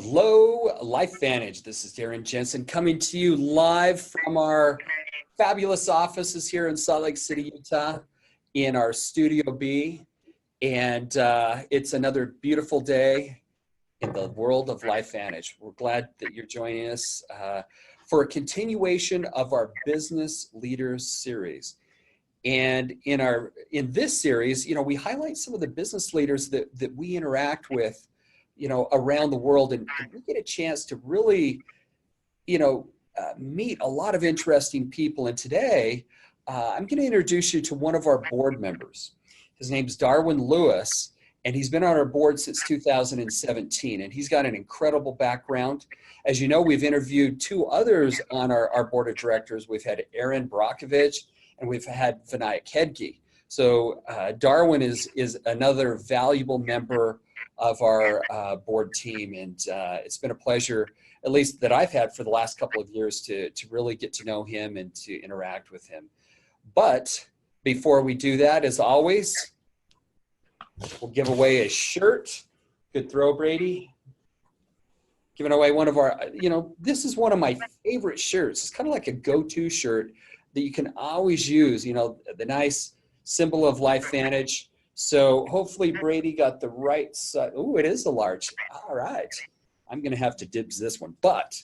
Hello, Life Vantage. This is Darren Jensen coming to you live from our fabulous offices here in Salt Lake City, Utah, in our Studio B. And it's another beautiful day in the world of Life Vantage. We're glad that you're joining us for a continuation of our Business Leaders series. And in this series, we highlight some of the business leaders that we interact with around the world, and we get a chance to really, meet a lot of interesting people. And today, I'm going to introduce you to one of our board members. His name's Darwin Lewis, and he's been on our board since 2017, and he's got an incredible background. As you know, we've interviewed two others on our board of directors. We've had Aaron Brockovich, and we've had Vinayak Kedge. So Darwin is another valuable member of our board team, and it's been a pleasure, at least that I've had for the last couple of years, to really get to know him and to interact with him. But before we do that, as always, we'll give away a shirt. Good throw, Brady. Giving away one of our, this is one of my favorite shirts. It's kind of like a go-to shirt that you can always use, the nice symbol of Life Vantage. So hopefully Brady got the right size. Oh, it is a large. All right. I'm going to have to dibs this one. But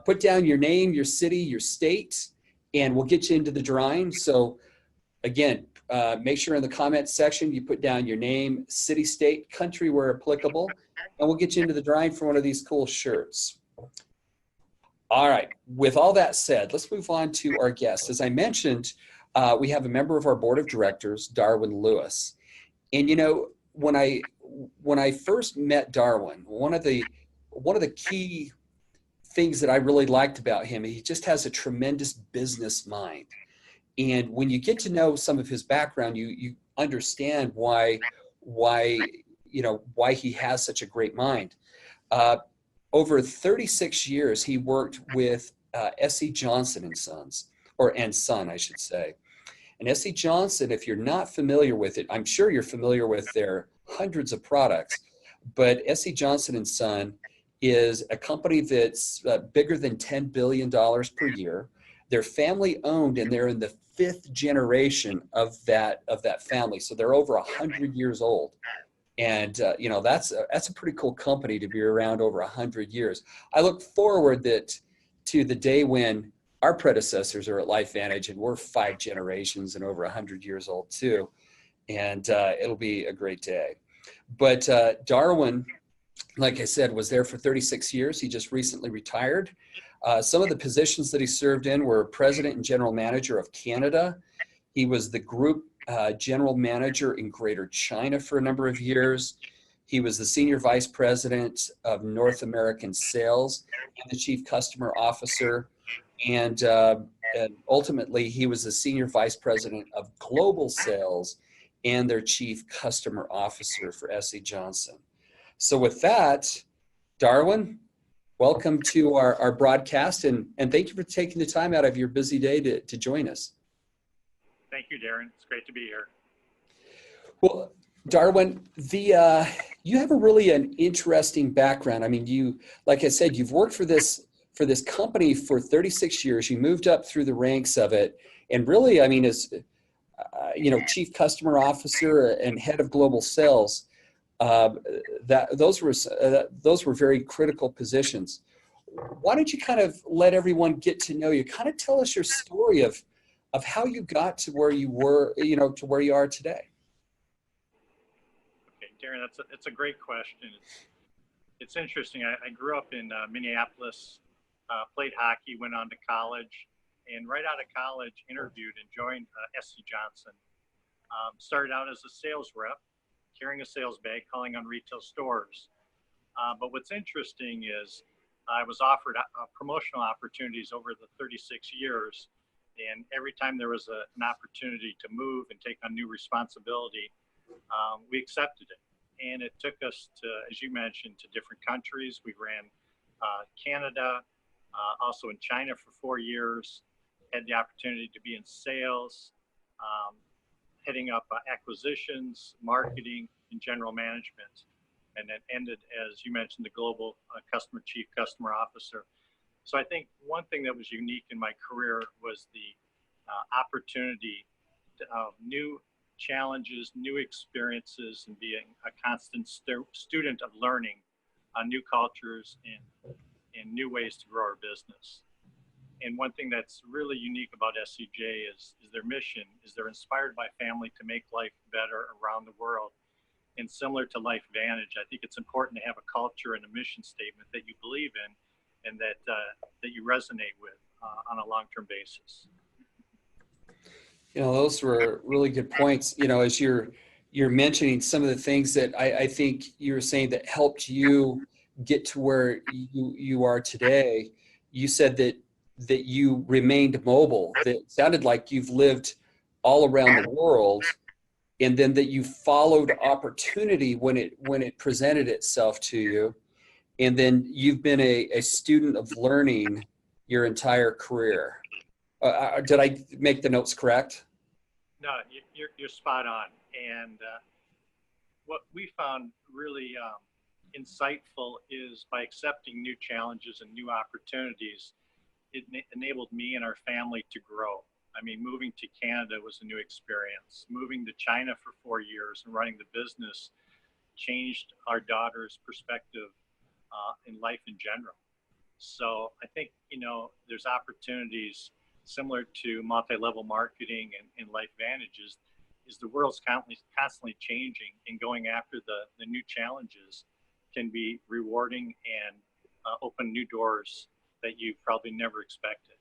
put down your name, your city, your state, and we'll get you into the drawing. So again, make sure in the comments section you put down your name, city, state, country where applicable, and we'll get you into the drawing for one of these cool shirts. All right. With all that said, let's move on to our guest. As I mentioned, we have a member of our board of directors, Darwin Lewis. And when I first met Darwin, one of the key things that I really liked about him, he just has a tremendous business mind. And when you get to know some of his background, you understand why he has such a great mind. Over 36 years, he worked with S.C. Johnson and Sons, and Son, I should say. And S.C. Johnson, if you're not familiar with it, I'm sure you're familiar with their hundreds of products, but S.C. Johnson and Son is a company that's bigger than $10 billion per year. They're family owned, and they're in the fifth generation of that family. So they're over 100 years old. And that's a pretty cool company to be around over 100 years. I look forward to the day when our predecessors are at Life Vantage, and we're 5 generations and over 100 years old too. And it'll be a great day. But Darwin, like I said, was there for 36 years. He just recently retired. Some of the positions that he served in were president and general manager of Canada. He was the group general manager in Greater China for a number of years. He was the senior vice president of North American sales and the chief customer officer. And ultimately, he was the senior vice president of global sales and their chief customer officer for S.C. Johnson. So with that, Darwin, welcome to our broadcast, and thank you for taking the time out of your busy day to join us. Thank you, Darren. It's great to be here. Well, Darwin, you have an interesting background. I mean, like I said, you've worked for this company for 36 years. You moved up through the ranks of it, and really, I mean, as chief customer officer and head of global sales, those were very critical positions. Why don't you kind of let everyone get to know you? Kind of tell us your story of how you got to where you were, to where you are today. Okay, Darren, that's a great question. It's interesting. I grew up in Minneapolis. Played hockey, went on to college, and right out of college interviewed and joined S.C. Johnson. Started out as a sales rep, carrying a sales bag, calling on retail stores. But what's interesting is I was offered promotional opportunities over the 36 years, and every time there was an opportunity to move and take on new responsibility, we accepted it. And it took us to, as you mentioned, to different countries. We ran Canada, also in China for 4 years, had the opportunity to be in sales, heading up acquisitions, marketing, and general management. and then ended, as you mentioned, the global chief customer officer. So I think one thing that was unique in my career was the opportunity to new challenges, new experiences, and being a constant student of learning new cultures and new ways to grow our business. And one thing that's really unique about SCJ is their mission, is they're inspired by family to make life better around the world. And similar to Life Vantage, I think it's important to have a culture and a mission statement that you believe in and that you resonate with on a long-term basis. You know, those were really good points. You know, as you're mentioning some of the things that I think you were saying that helped you get to where you are today. You said that you remained mobile. That sounded like you've lived all around the world, and then that you followed opportunity when it presented itself to you, and then you've been a student of learning your entire career. Did I make the notes correct? No, you're spot on. And what we found really insightful is by accepting new challenges and new opportunities, it enabled me and our family to grow. I mean, moving to Canada was a new experience. Moving to China for 4 years and running the business changed our daughter's perspective in life in general. So I think, you know, there's opportunities similar to multi-level marketing and Life Vantages, is the world's constantly changing, and going after the new challenges can be rewarding and open new doors that you probably never expected.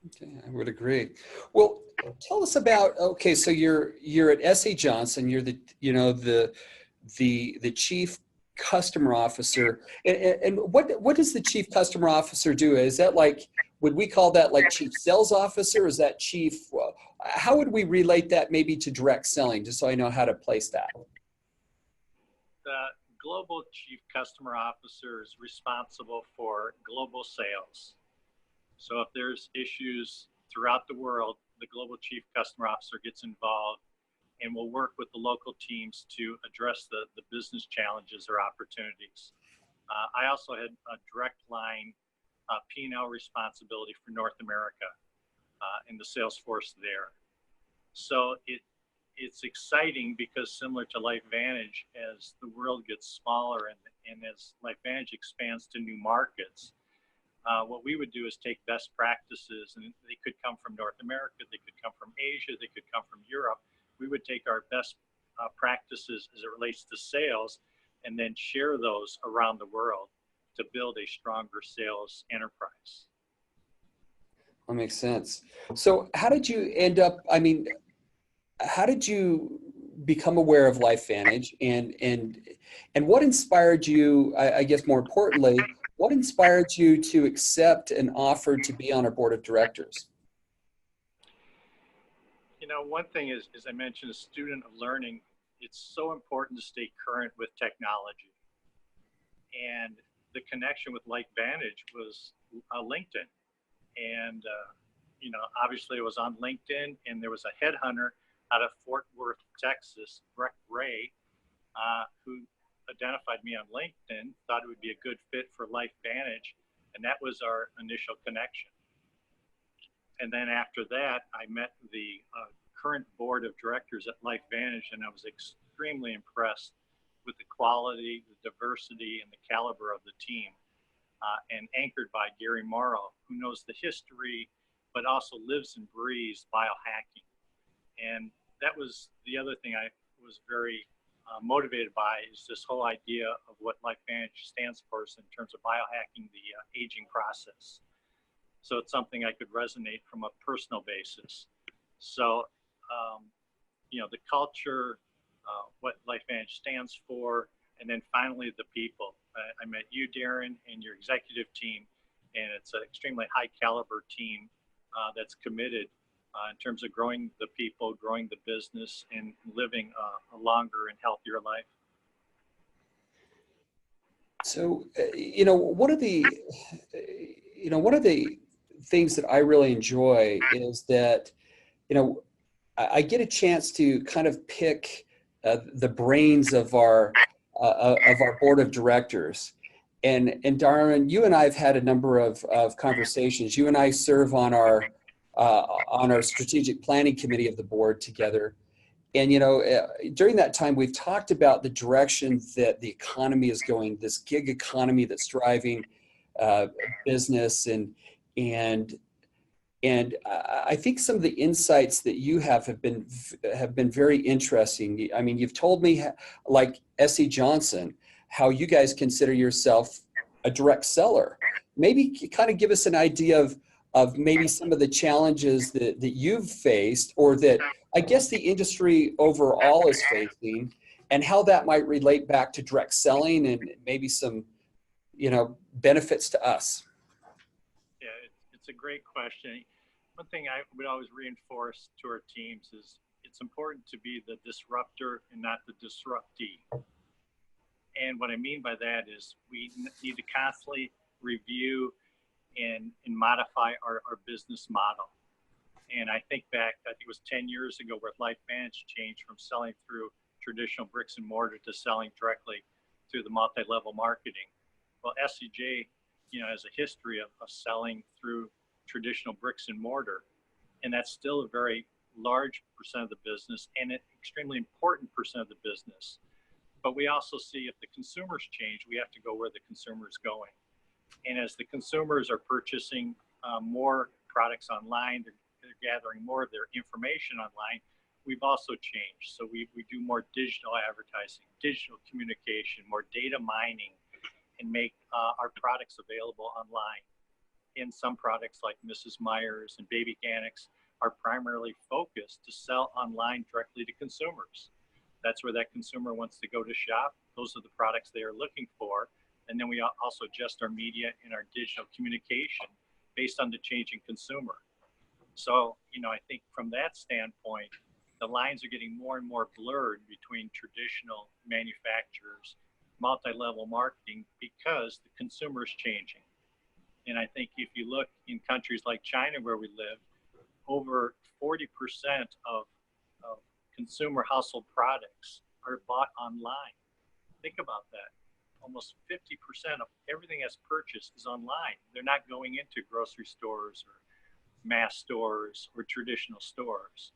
Okay, I would agree. Well, tell us about, okay, so you're at S.A. Johnson, you're the chief customer officer, and what does the chief customer officer do? Is that like, would we call that like chief sales officer? Is that chief, how would we relate that maybe to direct selling, just so I know how to place that? The global chief customer officer is responsible for global sales. So if there's issues throughout the world, the global chief customer officer gets involved and will work with the local teams to address the business challenges or opportunities. I also had a direct line P&L responsibility for North America and the sales force there. So it's exciting because, similar to Life Vantage, as the world gets smaller and as Life Vantage expands to new markets, what we would do is take best practices, and they could come from North America, they could come from Asia, they could come from Europe. We would take our best practices as it relates to sales and then share those around the world to build a stronger sales enterprise. That makes sense. So how did you end up, I mean, how did you become aware of Life Vantage, and what inspired you, I guess more importantly, what inspired you to accept an offer to be on our board of directors? You know, one thing is, as I mentioned, a student of learning, it's so important to stay current with technology. And the connection with Life Vantage was LinkedIn. And, you know, obviously it was on LinkedIn, and there was a headhunter out of Fort Worth, Texas, Breck Ray, who identified me on LinkedIn, thought it would be a good fit for Life Vantage. And that was our initial connection. And then after that, I met the current board of directors at Life Vantage, and I was extremely impressed with the quality, the diversity, and the caliber of the team, and anchored by Gary Morrow, who knows the history, but also lives and breathes biohacking. And that was the other thing I was very motivated by, is this whole idea of what Life Vantage stands for in terms of biohacking the aging process. So it's something I could resonate from a personal basis. So, you know, the culture, what Life Vantage stands for, and then finally the people. I met you, Darren, and your executive team, and it's an extremely high caliber team that's committed in terms of growing the people, growing the business, and living a longer and healthier life. So, you know, one of the things that I really enjoy is that, you know, I get a chance to kind of pick the brains of our of our board of directors. And Darwin, you and I have had a number of conversations. You and I serve on our strategic planning committee of the board together. And, during that time, we've talked about the direction that the economy is going, this gig economy that's driving business. And I think some of the insights that you have been very interesting. I mean, you've told me, like S.E. Johnson, how you guys consider yourself a direct seller. Maybe kind of give us an idea of maybe some of the challenges that you've faced, or that I guess the industry overall is facing, and how that might relate back to direct selling and maybe some, benefits to us. Yeah, it's a great question. One thing I would always reinforce to our teams is it's important to be the disruptor and not the disruptee. And what I mean by that is we need to constantly review and modify our business model. And I think back, I think it was 10 years ago, where LifeVantage changed from selling through traditional bricks and mortar to selling directly through the multi-level marketing. Well, SCJ, has a history of selling through traditional bricks and mortar. And that's still a very large percent of the business and an extremely important percent of the business. But we also see if the consumers change, we have to go where the consumer is going. And as the consumers are purchasing more products online, they're gathering more of their information online, we've also changed. So we do more digital advertising, digital communication, more data mining, and make our products available online. And some products like Mrs. Meyer's and Baby Organics are primarily focused to sell online directly to consumers. That's where that consumer wants to go to shop. Those are the products they are looking for. And then we also adjust our media and our digital communication based on the changing consumer. So, I think from that standpoint, the lines are getting more and more blurred between traditional manufacturers, multi-level marketing, because the consumer is changing. And I think if you look in countries like China, where we live, over 40% of consumer household products are bought online. Think about that. Almost 50% of everything that's purchased is online. They're not going into grocery stores or mass stores or traditional stores.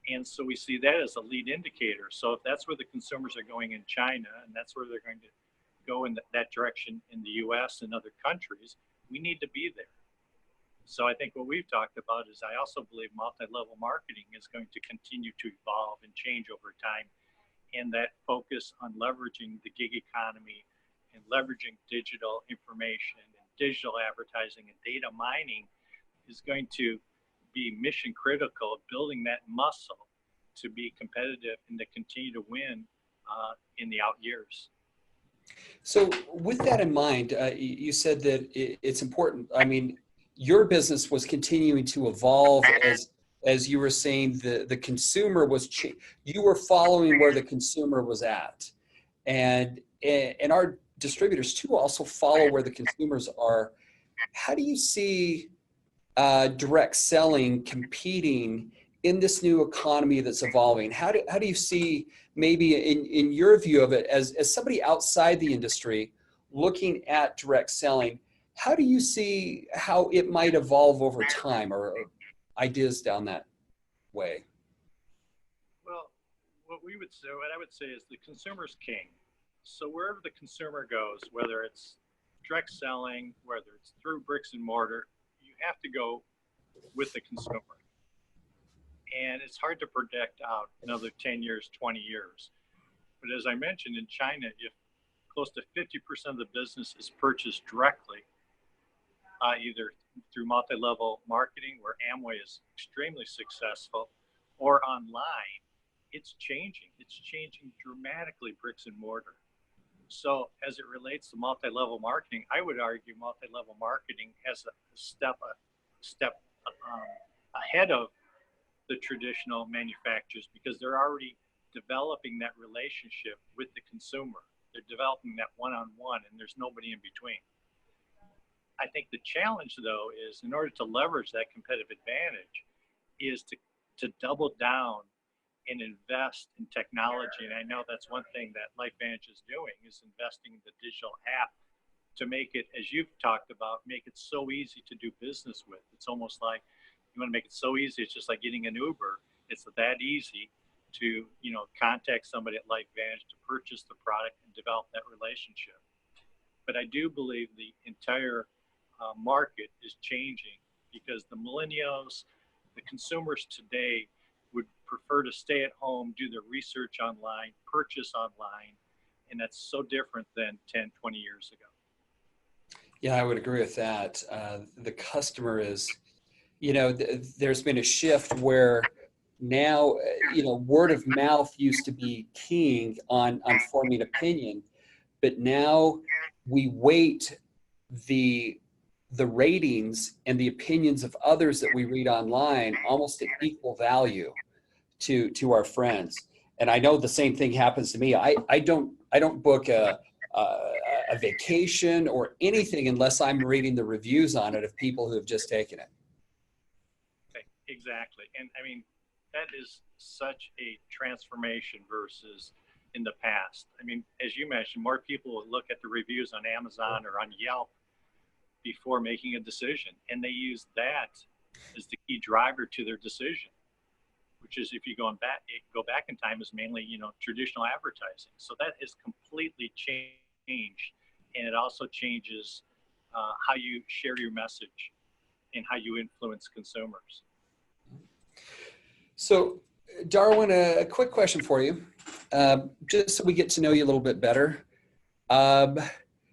And so we see that as a lead indicator. So if that's where the consumers are going in China, and that's where they're going to go in that direction in the US and other countries, we need to be there. So I think what we've talked about is I also believe multi-level marketing is going to continue to evolve and change over time. And that focus on leveraging the gig economy and leveraging digital information and digital advertising and data mining is going to be mission critical of building that muscle to be competitive and to continue to win in the out years. So with that in mind, you said that it's important. I mean, your business was continuing to evolve as you were saying, the consumer was, you were following where the consumer was at. And our distributors too also follow where the consumers are. How do you see direct selling competing in this new economy that's evolving? How do you see, maybe in your view of it, as somebody outside the industry looking at direct selling, how do you see how it might evolve over time, or ideas down that way? Well, what I would say is the consumer's king. So wherever the consumer goes, whether it's direct selling, whether it's through bricks and mortar, you have to go with the consumer. And it's hard to predict out another 10 years, 20 years. But as I mentioned, in China, if close to 50% of the business is purchased directly, either through multi-level marketing, where Amway is extremely successful, or online, it's changing. It's changing dramatically, bricks and mortar. So as it relates to multi-level marketing, I would argue multi-level marketing has a step ahead of the traditional manufacturers, because they're already developing that relationship with the consumer. They're developing that one-on-one, and there's nobody in between. I think the challenge, though, is in order to leverage that competitive advantage is to double down and invest in technology. And I know that's one thing that LifeVantage is doing, is investing in the digital app to make it, as you've talked about, make it so easy to do business with. It's almost like you want to make it so easy. It's just like getting an Uber. It's that easy to, contact somebody at LifeVantage to purchase the product and develop that relationship. But I do believe the entire market is changing, because the millennials, the consumers today, would prefer to stay at home, do their research online, purchase online, and that's so different than 10, 20 years ago. Yeah, I would agree with that. The customer is, there's been a shift where now, word of mouth used to be king on forming opinion, but now we weight the ratings and the opinions of others that we read online almost at equal value to our friends. And I know the same thing happens to me. I don't book a vacation or anything unless I'm reading the reviews on it of people who have just taken it. Exactly. And I mean, that is such a transformation versus in the past. I mean, as you mentioned, more people will look at the reviews on Amazon or on Yelp before making a decision. And they use that as the key driver to their decision, which is, if you go back in time, is mainly, traditional advertising. So that has completely changed. And it also changes how you share your message and how you influence consumers. So, Darwin, a quick question for you, just so we get to know you a little bit better.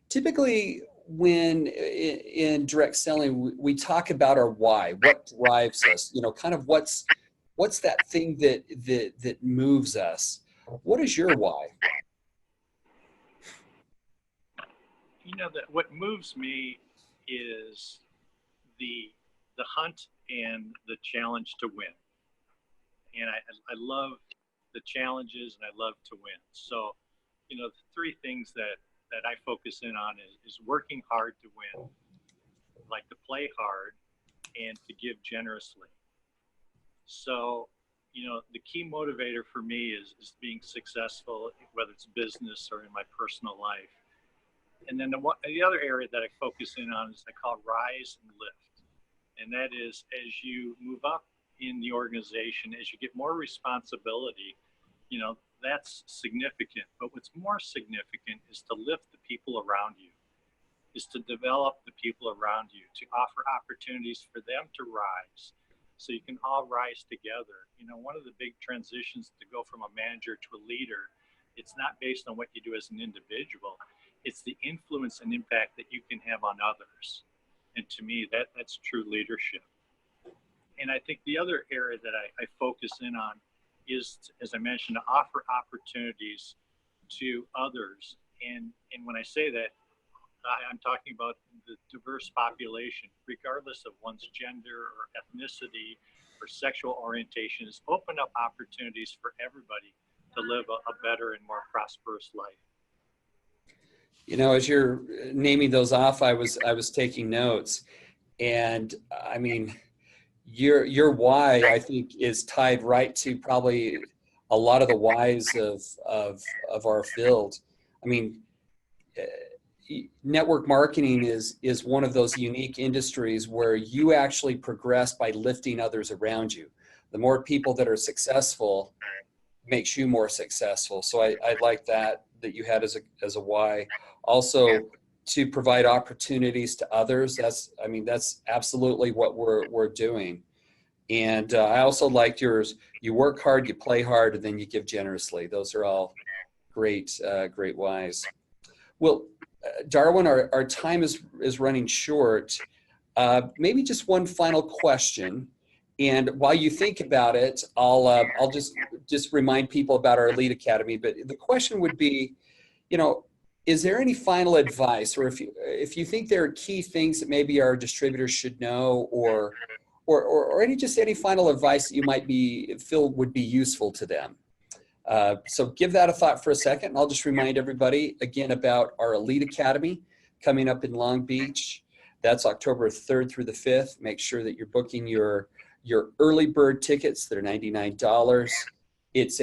Typically, when in direct selling, we talk about our why, what drives us, kind of what's that thing that moves us. What is your why? That what moves me is the hunt and the challenge to win. And I love the challenges, and I love to win. So, the three things that I focus in on is working hard to win, like to play hard, and to give generously. So, the key motivator for me is being successful, whether it's business or in my personal life. And then the other area that I focus in on is I call rise and lift. And that is, as you move up in the organization, as you get more responsibility, that's significant. But what's more significant is to lift the people around you, is to develop the people around you, to offer opportunities for them to rise so you can all rise together. One of the big transitions to go from a manager to a leader, it's not based on what you do as an individual. It's the influence and impact that you can have on others. And to me, that's true leadership. And I think the other area that I focus in on is, as I mentioned, to offer opportunities to others. And when I say that, I'm talking about the diverse population, regardless of one's gender or ethnicity or sexual orientations. Open up opportunities for everybody to live a better and more prosperous life. As you're naming those off, I was taking notes, and I mean, your why, I think, is tied right to probably a lot of the whys of our field. I mean, network marketing is one of those unique industries where you actually progress by lifting others around you. The more people that are successful makes you more successful. So I like that you had as a why. Also, to provide opportunities to others. That's absolutely what we're doing. And I also liked yours. You work hard, you play hard, and then you give generously. Those are all great whys. Well, Darwin, our time is running short. Maybe just one final question. And while you think about it, I'll just remind people about our Elite Academy. But the question would be, is there any final advice, or if you think there are key things that maybe our distributors should know, or any final advice that you might feel would be useful to them? So give that a thought for a second. And I'll just remind everybody again about our Elite Academy coming up in Long Beach. That's October 3rd through the 5th. Make sure that you're booking your early bird tickets that are $99. It's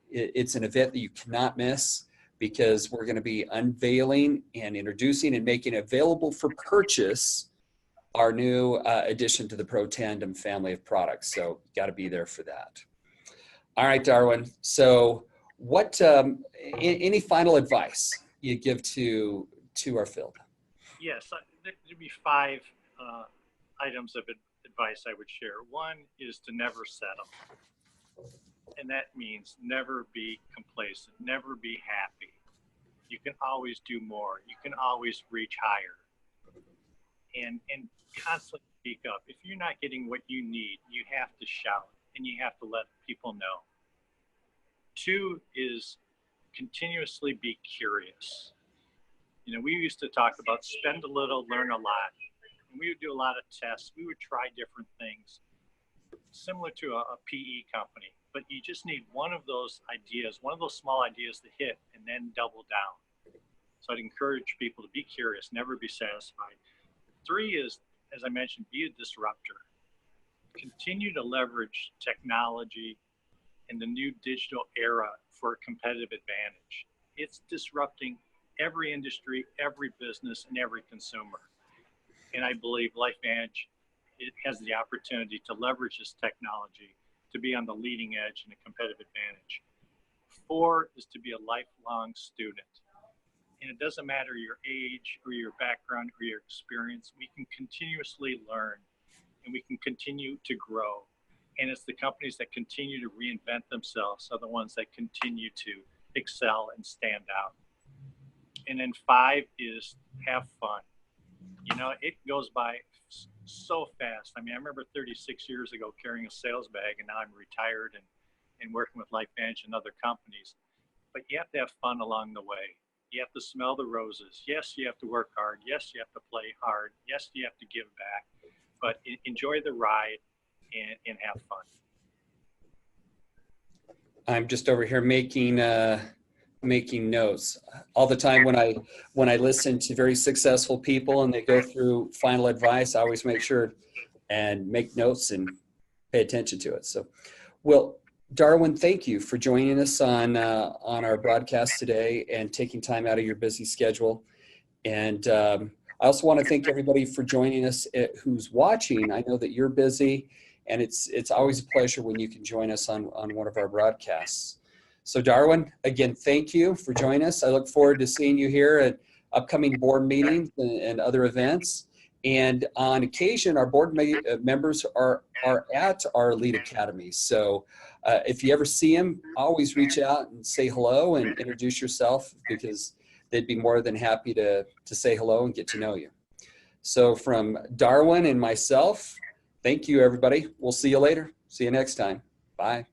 it's an event that you cannot miss, because we're going to be unveiling and introducing and making available for purchase our new addition to the Pro Tandem family of products. So you got to be there for that. All right, Darwin. So what, any final advice you give to our field? Yes, there'd be 5 items of advice I would share. One is to never settle. And that means never be complacent, never be happy. You can always do more. You can always reach higher. And constantly speak up. If you're not getting what you need, you have to shout and you have to let people know. 2 is continuously be curious. You know, we used to talk about spend a little, learn a lot. And we would do a lot of tests. We would try different things, similar to a PE company. But you just need one of those ideas, one of those small ideas to hit, and then double down. So I'd encourage people to be curious, never be satisfied. 3 is, as I mentioned, be a disruptor. Continue to leverage technology and the new digital era for a competitive advantage. It's disrupting every industry, every business, and every consumer. And I believe LifeVantage, it has the opportunity to leverage this technology to be on the leading edge in a competitive advantage. 4 is to be a lifelong student. And it doesn't matter your age or your background or your experience, we can continuously learn and we can continue to grow. And it's the companies that continue to reinvent themselves are the ones that continue to excel and stand out. And then 5 is have fun. You know, it goes by so fast. I mean, I remember 36 years ago carrying a sales bag, and now I'm retired and working with LifeVantage and other companies. But you have to have fun along the way. You have to smell the roses. Yes, you have to work hard. Yes, you have to play hard. Yes, you have to give back. But enjoy the ride and have fun. I'm just over here making notes all the time. When I listen to very successful people and they go through final advice, I always make sure and make notes and pay attention to it. So, well, Darwin, thank you for joining us on our broadcast today and taking time out of your busy schedule. And I also want to thank everybody for joining us who's watching. I know that you're busy, and it's always a pleasure when you can join us on one of our broadcasts. So Darwin, again, thank you for joining us. I look forward to seeing you here at upcoming board meetings and other events. And on occasion, our board members are at our Elite Academy. So if you ever see them, always reach out and say hello and introduce yourself, because they'd be more than happy to say hello and get to know you. So from Darwin and myself, thank you, everybody. We'll see you later. See you next time. Bye.